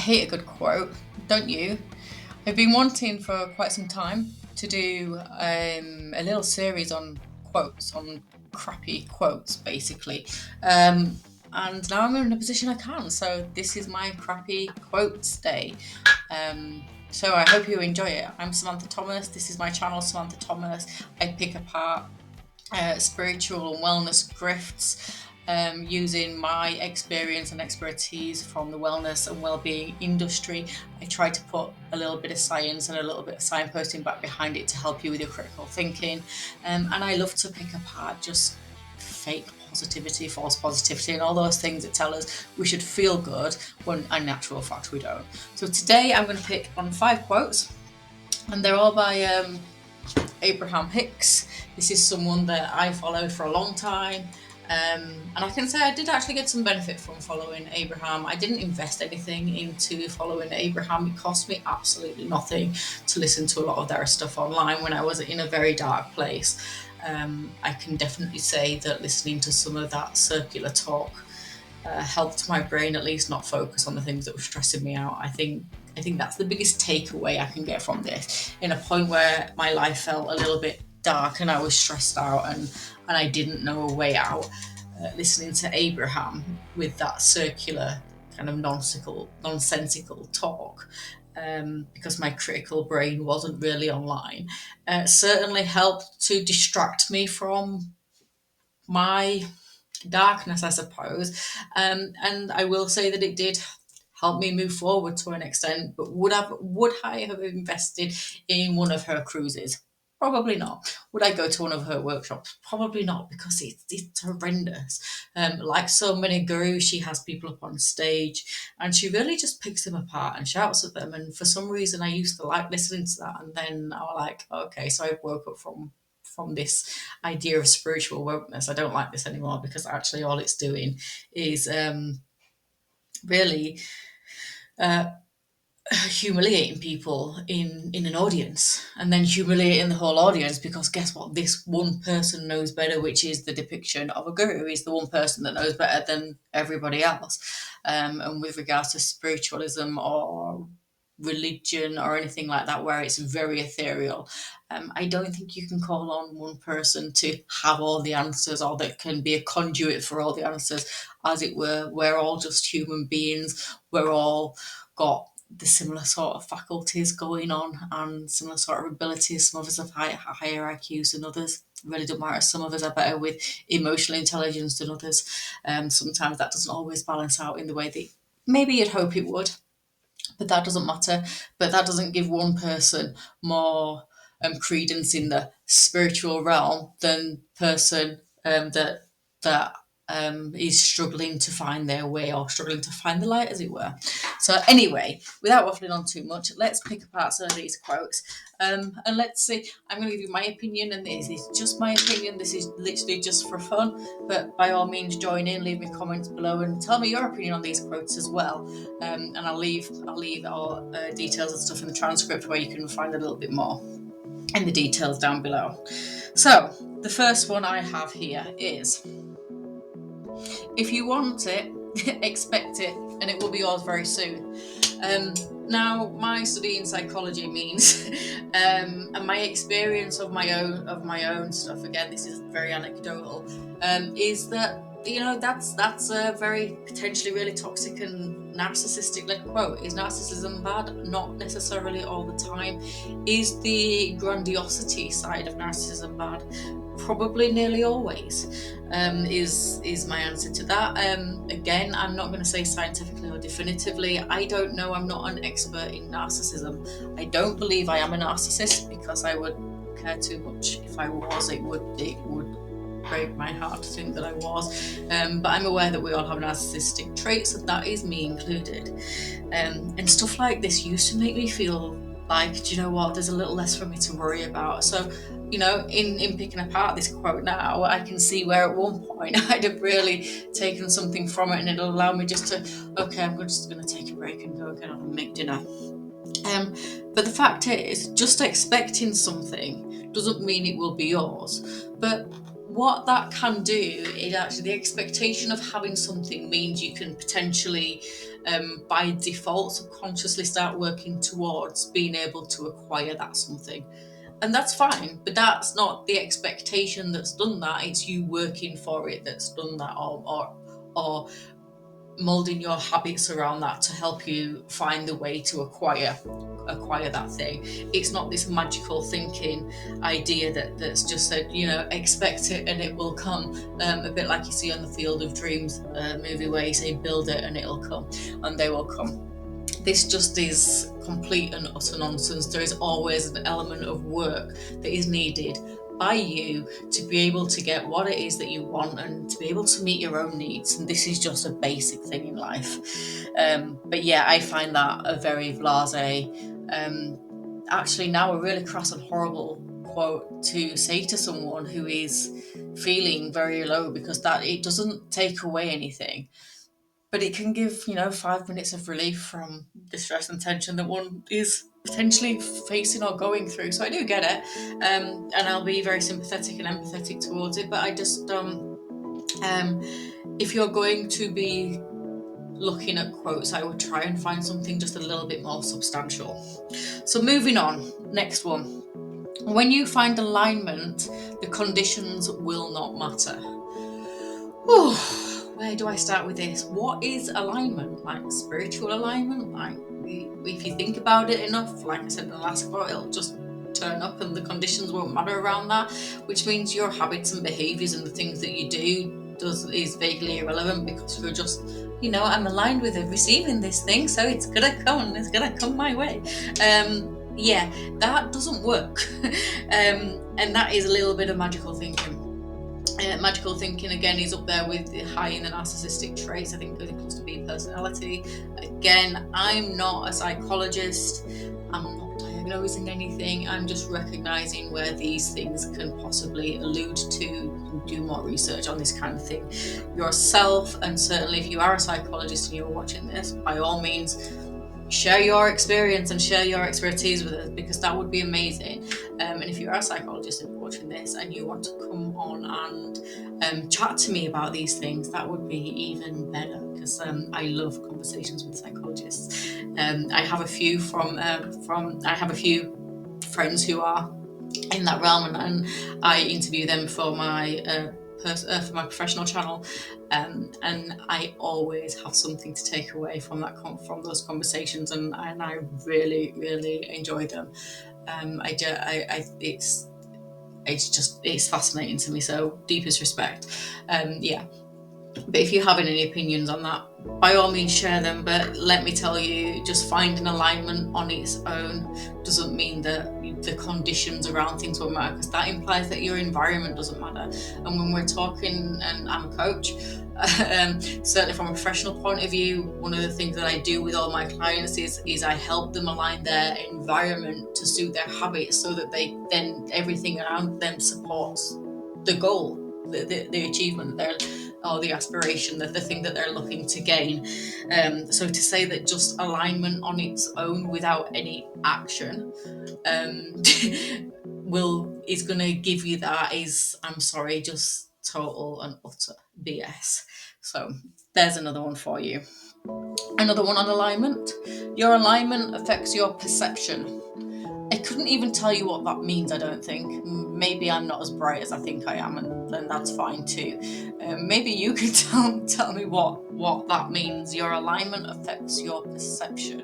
hate a good quote, don't you? I've been wanting for quite some time to do a little series on quotes, on crappy quotes, basically. And now I'm in a position I can. So this is my crappy quotes day. So I hope you enjoy it. I'm Samantha Thomas. This is my channel, Samantha Thomas. I pick apart spiritual and wellness grifts using my experience and expertise from the wellness and well-being industry. I try to put a little bit of science and a little bit of signposting back behind it to help you with your critical thinking. And I love to pick apart just fake positivity, false positivity, and all those things that tell us we should feel good when in actual fact we don't. So today I'm going to pick on 5 quotes, and they're all by Abraham Hicks. This is someone that I followed for a long time. And I can say I did actually get some benefit from following Abraham. I didn't invest anything into following Abraham. It cost me absolutely nothing to listen to a lot of their stuff online when I was in a very dark place. I can definitely say that listening to some of that circular talk helped my brain at least not focus on the things that were stressing me out. I think that's the biggest takeaway I can get from this. In a point where my life felt a little bit dark and I was stressed out and I didn't know a way out, listening to Abraham with that circular kind of nonsensical talk, because my critical brain wasn't really online, certainly helped to distract me from my darkness, I suppose. And I will say that it did help me move forward to an extent. But would I have invested in one of her cruises? Probably not. Would I go to one of her workshops? Probably not, because it's horrendous. Like so many gurus, she has people up on stage and she really just picks them apart and shouts at them. And for some reason, I used to like listening to that. And then I was like, okay, so I woke up from this idea of spiritual wokeness. I don't like this anymore, because actually all it's doing is really humiliating people in an audience, and then humiliating the whole audience, because guess what, this one person knows better, which is the depiction of a guru, is the one person that knows better than everybody else. And with regards to spiritualism or religion or anything like that, where it's very ethereal, I don't think you can call on one person to have all the answers, or that can be a conduit for all the answers, as it were. We're all just human beings. We're all got the similar sort of faculties going on and similar sort of abilities. Some of us have higher IQs than others. It really don't matter. Some of us are better with emotional intelligence than others. Sometimes that doesn't always balance out in the way that maybe you'd hope it would, but that doesn't matter. But that doesn't give one person more credence in the spiritual realm than person that is struggling to find their way, or struggling to find the light, as it were. So anyway, without waffling on too much, let's pick apart some of these quotes, and let's see. I'm going to give you my opinion, and this is just my opinion. This is literally just for fun, but by all means join in, leave me comments below and tell me your opinion on these quotes as well. And I'll leave all details and stuff in the transcript, where you can find a little bit more in the details down below. So the first one I have here is, if you want it, expect it, and it will be yours very soon. Now, my study in psychology means, and my experience of my own stuff, again, this is very anecdotal, is that, that's a very potentially really toxic and narcissistic led quote. Is narcissism bad? Not necessarily all the time. Is the grandiosity side of narcissism bad? Probably nearly always, is my answer to that. Again, I'm not going to say scientifically or definitively. I don't know. I'm not an expert in narcissism. I don't believe I am a narcissist, because I would care too much if I was. It would break my heart to think that I was. But I'm aware that we all have narcissistic traits, and that is me included. And stuff like this used to make me feel like, do you know what, there's a little less for me to worry about. So, in picking apart this quote now, I can see where at one point I'd have really taken something from it, and it'll allow me just to, okay, I'm just going to take a break and go again and make dinner. But the fact is, just expecting something doesn't mean it will be yours. But what that can do is actually the expectation of having something means you can potentially, by default, subconsciously start working towards being able to acquire that something. And that's fine, but that's not the expectation that's done that. It's you working for it that's done that, or molding your habits around that to help you find the way to acquire that thing. It's not this magical thinking idea that's just said, expect it and it will come. A bit like you see on the Field of Dreams movie, where you say build it and it'll come, and they will come. This just is complete and utter nonsense. There is always an element of work that is needed by you to be able to get what it is that you want and to be able to meet your own needs. And this is just a basic thing in life. But yeah, I find that a very blasé, actually now a really crass and horrible quote to say to someone who is feeling very low, because that it doesn't take away anything. But it can give, 5 minutes of relief from the stress and tension that one is potentially facing or going through. So I do get it, and I'll be very sympathetic and empathetic towards it. But I just, if you're going to be looking at quotes, I would try and find something just a little bit more substantial. So moving on, next one. When you find alignment, the conditions will not matter. Whew. Where do I start with this? What is alignment? Like spiritual alignment? Like, if you think about it enough, like I said in the last quote, it'll just turn up and the conditions won't matter around that, which means your habits and behaviours and the things that you do is vaguely irrelevant, because you're just, I'm aligned with it, receiving this thing, so it's gonna come my way. Yeah, that doesn't work. And that is a little bit of magical thinking. Magical thinking again is up there with high in the narcissistic traits. I think it goes close to B personality. Again, I'm not a psychologist. I'm not diagnosing anything. I'm just recognizing where these things can possibly allude to. Do more research on this kind of thing yourself, and certainly if you are a psychologist and you're watching this, by all means share your experience and share your expertise with us, because that would be amazing. And if you are a psychologist and you're watching this and you want to come on and chat to me about these things, that would be even better, because I love conversations with psychologists. I have a few I have a few friends who are in that realm, and I interview them for my professional channel, and I always have something to take away from those conversations, and I really, really enjoy them. It's fascinating to me. So deepest respect. Yeah. But if you're having any opinions on that, by all means share them. But let me tell you, just finding alignment on its own doesn't mean that the conditions around things won't matter, because that implies that your environment doesn't matter. And when we're talking, and I'm a coach, certainly from a professional point of view, one of the things that I do with all my clients is I help them align their environment to suit their habits, so that then everything around them supports the goal, the achievement or the aspiration, the thing that they're looking to gain. So to say that just alignment on its own without any action is going to give you that is, I'm sorry, just total and utter BS. So there's another one for you. Another one on alignment. Your alignment affects your perception. I couldn't even tell you what that means, I don't think. Maybe I'm not as bright as I think I am, and then that's fine too. Maybe you could tell me what that means. Your alignment affects your perception.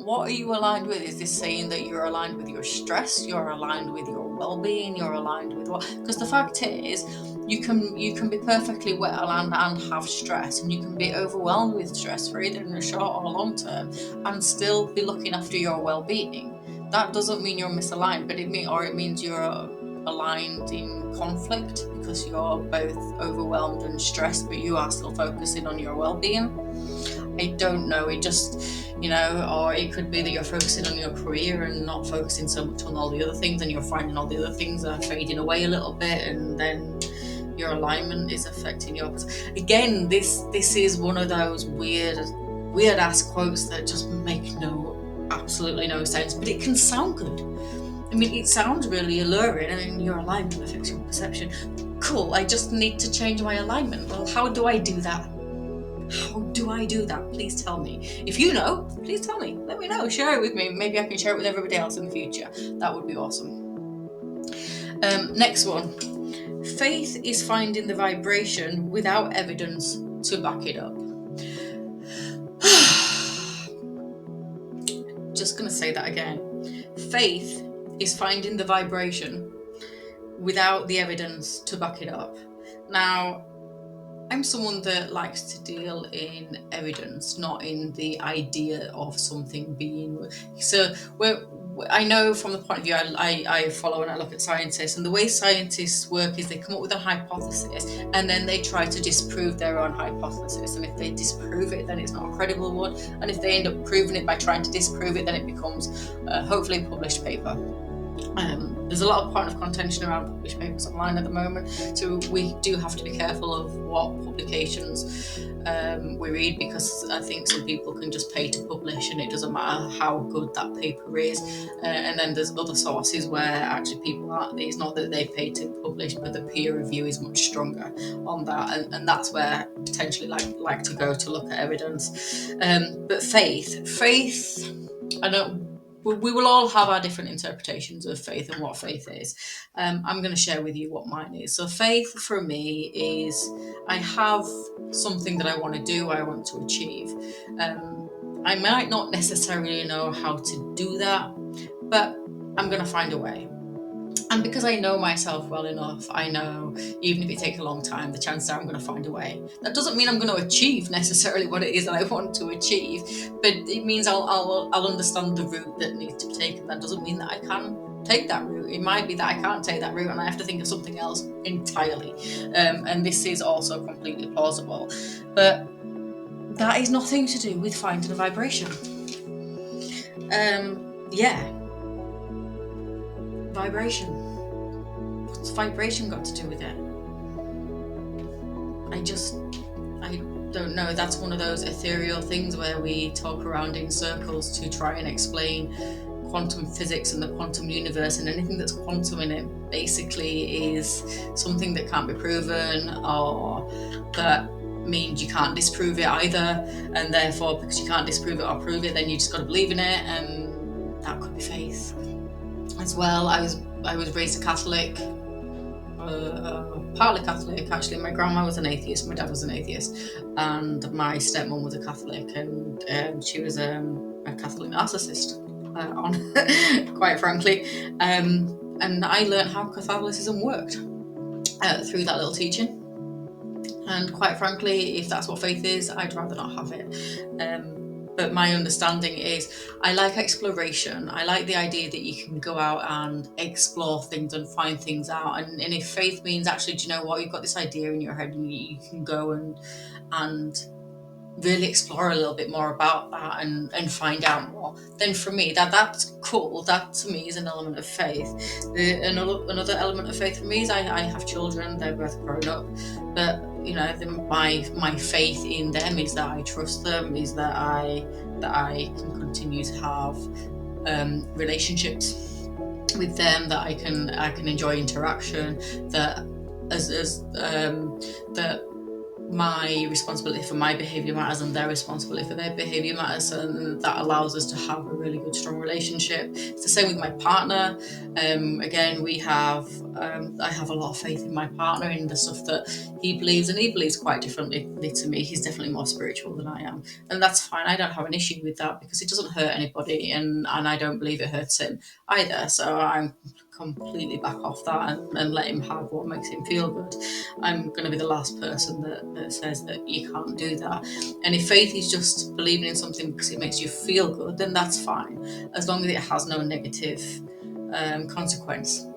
What are you aligned with? Is this saying that you're aligned with your stress, you're aligned with your well-being, you're aligned with what? Because the fact is, you can be perfectly well and have stress, and you can be overwhelmed with stress for either in the short or long term and still be looking after your well-being. That doesn't mean you're misaligned, but it means you're aligned in conflict, because you're both overwhelmed and stressed, but you are still focusing on your well-being. I don't know, it just, or it could be that you're focusing on your career and not focusing so much on all the other things, and you're finding all the other things are fading away a little bit, and then your alignment is affecting yours. Again, this is one of those weird ass quotes that just make absolutely no sense, but it can sound good. I mean, it sounds really alluring. I mean, your alignment affects your perception. Cool, I just need to change my alignment. Well, how do I do that? How do I do that? Please tell me. If you know, please tell me. Let me know. Share it with me. Maybe I can share it with everybody else in the future. That would be awesome. Next one. Faith is finding the vibration without evidence to back it up. Just going to say that again. Faith is finding the vibration without the evidence to back it up. Now, I'm someone that likes to deal in evidence, not in the idea of something being. So I know from the point of view I follow and I look at scientists, and the way scientists work is they come up with a hypothesis and then they try to disprove their own hypothesis. And if they disprove it, then it's not a credible one. And if they end up proving it by trying to disprove it, then it becomes hopefully a published paper. There's a lot of point of contention around published papers online at the moment, so we do have to be careful of what publications we read, because I think some people can just pay to publish and it doesn't matter how good that paper is, and then there's other sources where actually people aren't, it's not that they pay to publish, but the peer review is much stronger on that, and that's where I potentially like to go to look at evidence. But faith, I don't. We will all have our different interpretations of faith and what faith is. I'm going to share with you what mine is. So faith for me is I have something that I want to do, I want to achieve. I might not necessarily know how to do that, but I'm going to find a way. And because I know myself well enough, I know even if it takes a long time, the chances are I'm going to find a way. That doesn't mean I'm going to achieve necessarily what it is that I want to achieve, but it means I'll understand the route that needs to be taken. That doesn't mean that I can take that route. It might be that I can't take that route and I have to think of something else entirely. And this is also completely plausible. But that is nothing to do with finding a vibration. Vibration. What's vibration got to do with it? I don't know. That's one of those ethereal things where we talk around in circles to try and explain quantum physics and the quantum universe, and anything that's quantum in it basically is something that can't be proven, or that means you can't disprove it either, and therefore because you can't disprove it or prove it, then you just got to believe in it, and that could be faith as well. I was raised a Catholic, partly Catholic actually. My grandma was an atheist, my dad was an atheist, and my stepmom was a Catholic, and she was a Catholic narcissist, quite frankly. And I learned how Catholicism worked through that little teaching. And quite frankly, if that's what faith is, I'd rather not have it. But my understanding is I like exploration. I like the idea that you can go out and explore things and find things out. And if faith means actually, do you know what, you've got this idea in your head and you can go and really explore a little bit more about that and find out more, then for me that's cool. That to me is an element of faith. Another element of faith for me is I have children, they're both grown up, but you know, my faith in them is that I trust them, is that I can continue to have relationships with them, that I can enjoy interaction, that that my responsibility for my behaviour matters and their responsibility for their behaviour matters, and that allows us to have a really good strong relationship. It's the same with my partner. Again, we have I have a lot of faith in my partner in the stuff that he believes, and he believes quite differently to me. He's definitely more spiritual than I am, and that's fine. I don't have an issue with that because it doesn't hurt anybody, and I don't believe it hurts him either, so I'm completely back off that and let him have what makes him feel good. I'm going to be the last person that says that you can't do that. And if faith is just believing in something because it makes you feel good, then that's fine, as long as it has no negative consequence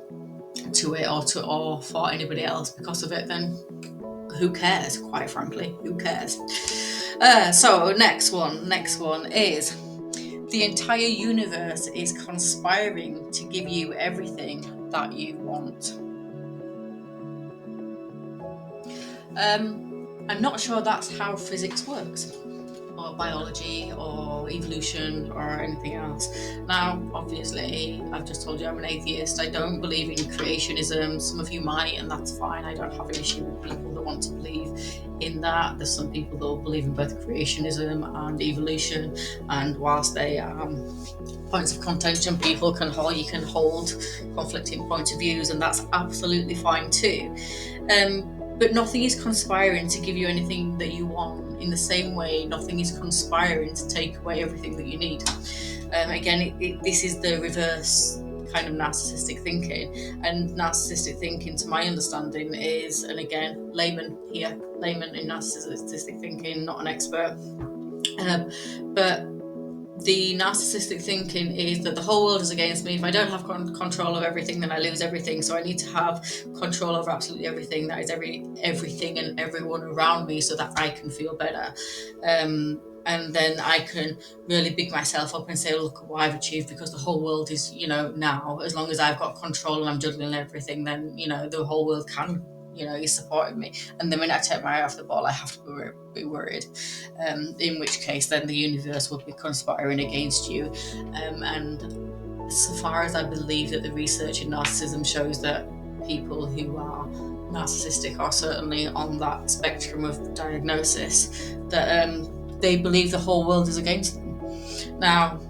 to it or for anybody else because of it. Then who cares? Quite frankly, who cares? So next one is, the entire universe is conspiring to give you everything that you want. I'm not sure that's how physics works. or biology or evolution or anything else. Now, obviously, I've just told you I'm an atheist. I don't believe in creationism. Some of you might, and that's fine. I don't have an issue with people that want to believe in that. There's some people that will believe in both creationism and evolution, and whilst they points of contention, you can hold conflicting points of views, and that's absolutely fine too. But nothing is conspiring to give you anything that you want. In the same way, nothing is conspiring to take away everything that you need. Again, this is the reverse kind of narcissistic thinking. And narcissistic thinking, to my understanding, is, and again, layman in narcissistic thinking, not an expert, but the narcissistic thinking is that the whole world is against me. If I don't have control of everything, then I lose everything. So I need to have control over absolutely everything. That is everything and everyone around me, so that I can feel better. And then I can really big myself up and say, look what I've achieved, because the whole world is, now, as long as I've got control and I'm juggling everything, then, the whole world can, is supporting me. And the minute I take my eye off the ball, I have to be worried. In which case, then the universe will be conspiring against you. And so far as I believe that the research in narcissism shows that people who are narcissistic are certainly on that spectrum of diagnosis, that they believe the whole world is against them. Now,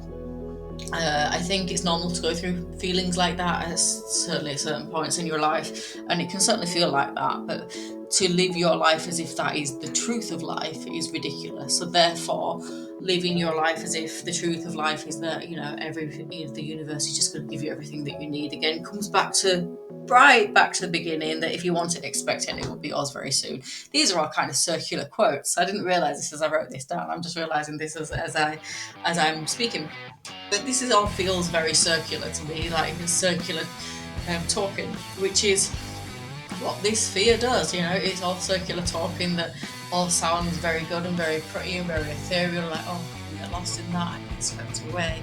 I think it's normal to go through feelings like that, certainly at certain points in your life, and it can certainly feel like that, but to live your life as if that is the truth of life is ridiculous. So therefore, living your life as if the truth of life is that, the universe is just going to give you everything that you need, again, comes back to the beginning, that if you want it, expect it, and it will be yours very soon. These are all kind of circular quotes. I didn't realise this as I wrote this down. I'm just realising this as I'm speaking. But this all feels very circular to me, like circular talking, which is what this sphere does. It's all circular talking that all sounds very good and very pretty and very ethereal, like, oh, I can get lost in that, I can get swept away.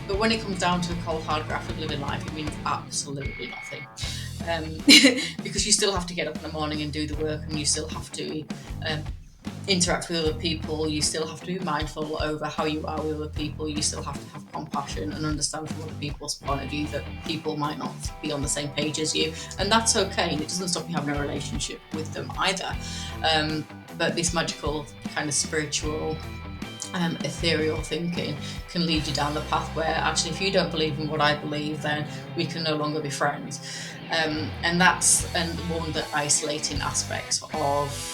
But when it comes down to a cold, hard graph of living life, it means absolutely nothing. Because you still have to get up in the morning and do the work, and you still have to interact with other people, you still have to be mindful over how you are with other people, you still have to have compassion and understand from other people's point of view that people might not be on the same page as you, and that's okay, and it doesn't stop you having a relationship with them either. But this magical kind of spiritual ethereal thinking can lead you down the path where actually, if you don't believe in what I believe, then we can no longer be friends. And that's one of the isolating aspects of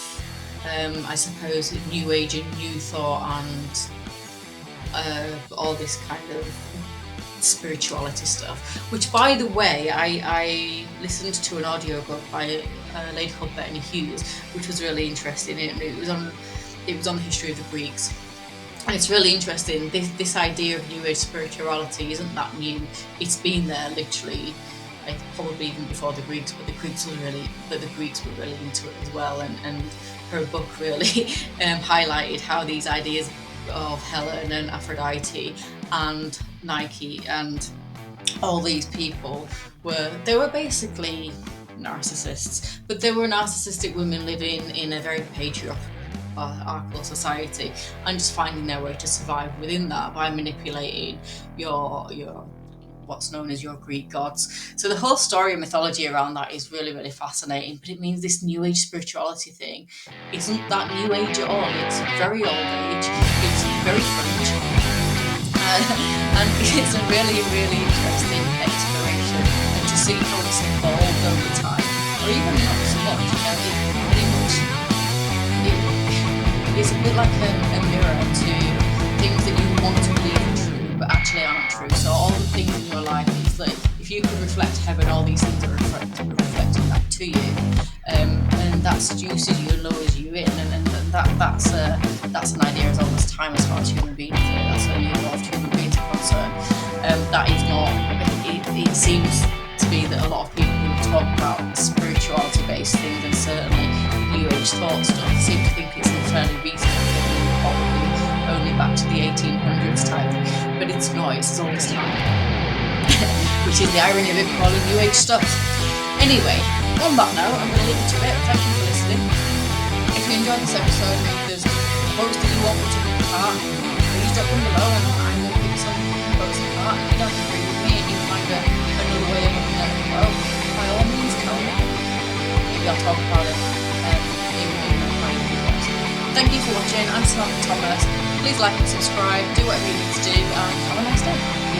I suppose New Age and New Thought and all this kind of spirituality stuff, which, by the way, I listened to an audiobook by a lady called Bethany Hughes, which was really interesting. It was on the history of the Greeks, and it's really interesting. This idea of New Age spirituality isn't that new. It's been there literally, like, probably even before the Greeks, but the Greeks were really into it as well, and her book really highlighted how these ideas of Helen and Aphrodite and Nike and all these people were basically narcissists, but they were narcissistic women living in a very patriarchal society and just finding their way to survive within that by manipulating your what's known as your Greek gods. So the whole story and mythology around that is really, really fascinating, but it means this New Age spirituality thing isn't that New Age at all. It's very old age, it's very fringe, and it's a really, really interesting exploration, and to see how it's evolved over time, or even not so much, it pretty much, it's a bit like a mirror to things that you want to believe are true, but actually aren't true. So all the things in your life, is like, if you could reflect heaven, all these things are reflecting back to you, and that seduces you and lures you in, and that's an idea as old as time as far as human beings go. That's only evolved human beings are concerned. That is not. It seems to be that a lot of people who talk about spirituality-based things, and certainly New Age thought stuff, seem to think it's a fairly recent thing, probably only back to the 1800s type, but it's not. It's as old as time. Which is the irony of it calling New Age stuff. Anyway, on that note, I'm going to leave it to it. Thank you for listening. If you enjoyed this episode, if there's quotes that you want me to pick apart, them below and I will pick some pros apart. If you don't agree with me and you find another way of looking at it, well, by all means tell me. Maybe I'll talk about it in my videos. Thank you for watching. I'm Samantha Thomas. Please like and subscribe, do whatever you need to do, and have a nice day.